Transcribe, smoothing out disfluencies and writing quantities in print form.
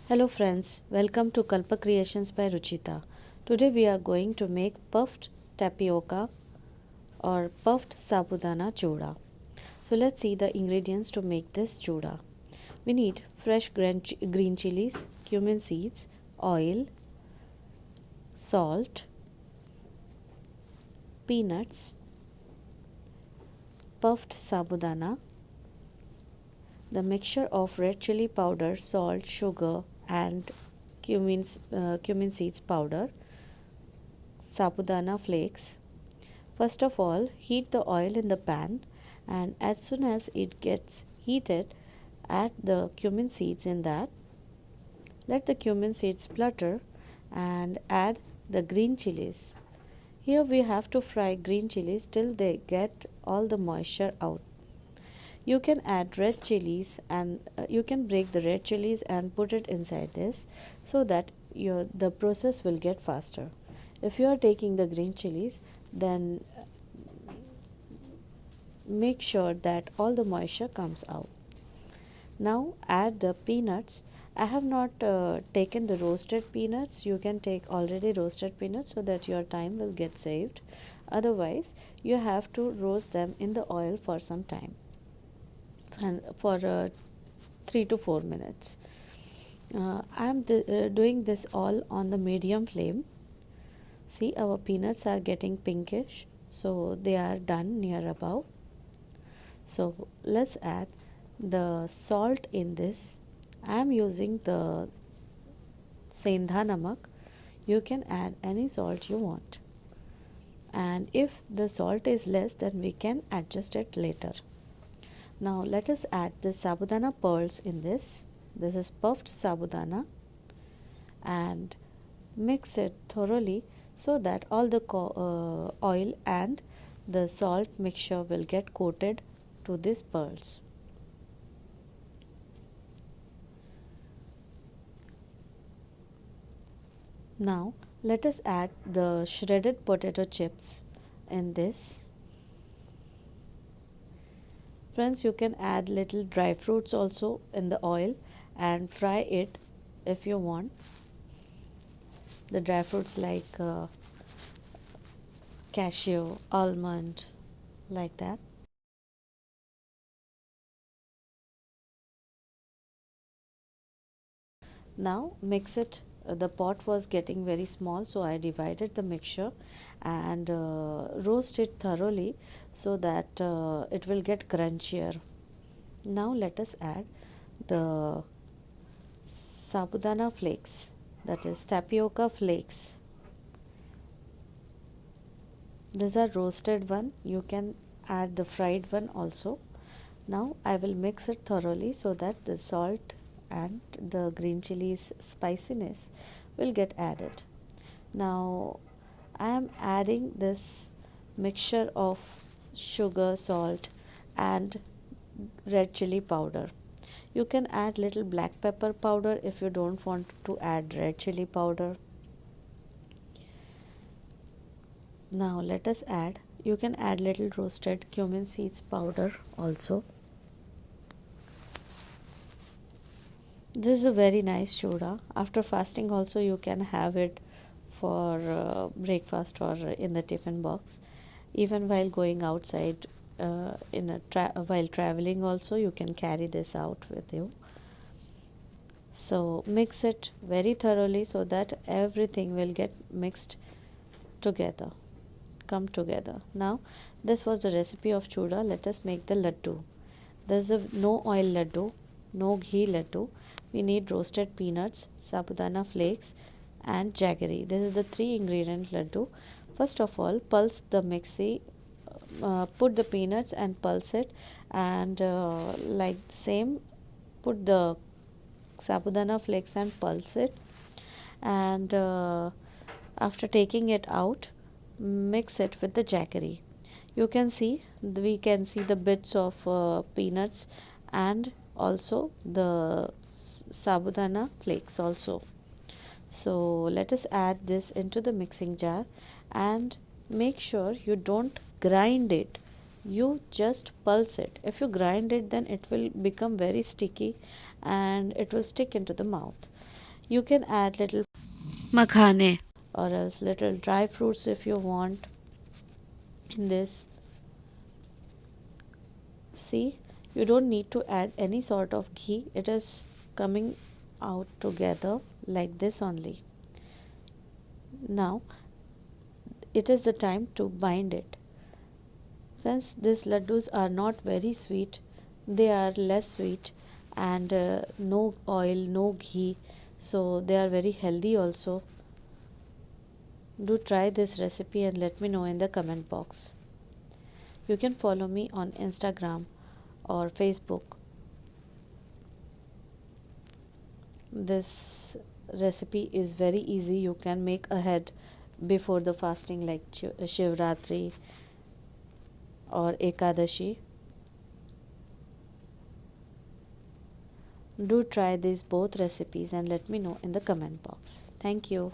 Hello friends, welcome to Kalpa Creations by Ruchita. Today we are going to make puffed tapioca or puffed sabudana chura. So let's see the ingredients to make this chura. We need fresh green chilies, cumin seeds, oil, salt, peanuts, puffed sabudana, the mixture of red chili powder, salt, sugar and cumin seeds powder, sabudana flakes. First of all, heat the oil in the pan, and as soon as it gets heated, add the cumin seeds in that. Let the cumin seeds splutter and add the green chilies. Here we have to fry green chilies till they get all the moisture out. You can add red chilies and you can break the red chilies and put it inside this so that the process will get faster. If you are taking the green chilies, then make sure that all the moisture comes out. Now add the peanuts. I have not taken the roasted peanuts. You can take already roasted peanuts so that your time will get saved. Otherwise, you have to roast them in the oil for some time and for 3 to 4 minutes. I am doing this all on the medium flame. See, our peanuts are getting pinkish, so they are done near about. So let's add the salt in this. I am using the sendha namak. You can add any salt you want, and if the salt is less, then we can adjust it later. Now let us add the sabudana pearls in this. This is puffed sabudana, and mix it thoroughly so that all the oil and the salt mixture will get coated to these pearls. Now let us add the shredded potato chips in this. Friends, you can add little dry fruits also in the oil and fry it if you want. The dry fruits like cashew, almond, like that. Now mix it. The pot was getting very small, so I divided the mixture and roast it thoroughly so that it will get crunchier. Now let us add the sabudana flakes, that is tapioca flakes. These are roasted one. You can add the fried one also. Now I will mix it thoroughly so that the salt and the green chilies spiciness will get added. Now I am adding this mixture of sugar, salt and red chili powder. You can add little black pepper powder if you don't want to add red chili powder. Now let us add, you can add little roasted cumin seeds powder also. This is a very nice chura. After fasting also you can have it for breakfast or in the tiffin box. Even while going outside while traveling also you can carry this out with you. So mix it very thoroughly so that everything will get mixed together, come together. Now this was the recipe of chura. Let us make the laddu. There's a no oil laddu, no ghee laddu. We need roasted peanuts, sabudana flakes and jaggery. This is the 3 ingredient laddu. First of all, pulse the mixie, put the peanuts and pulse it, and like same put the sabudana flakes and pulse it, and after taking it out, mix it with the jaggery. You can see, we can see the bits of peanuts and also the sabudana flakes also. So let us add this into the mixing jar and make sure you don't grind it, you just pulse it. If you grind it, then it will become very sticky and it will stick into the mouth. You can add little makhane or else little dry fruits if you want in this. See, you don't need to add any sort of ghee, it is coming out together like this only. Now it is the time to bind it. Since these laddus are not very sweet, they are less sweet and no oil, no ghee, so they are very healthy also. Do try this recipe and let me know in the comment box. You can follow me on Instagram or Facebook. This recipe is very easy. You can make ahead before the fasting like Shivratri or Ekadashi. Do try these both recipes and let me know in the comment box. Thank you.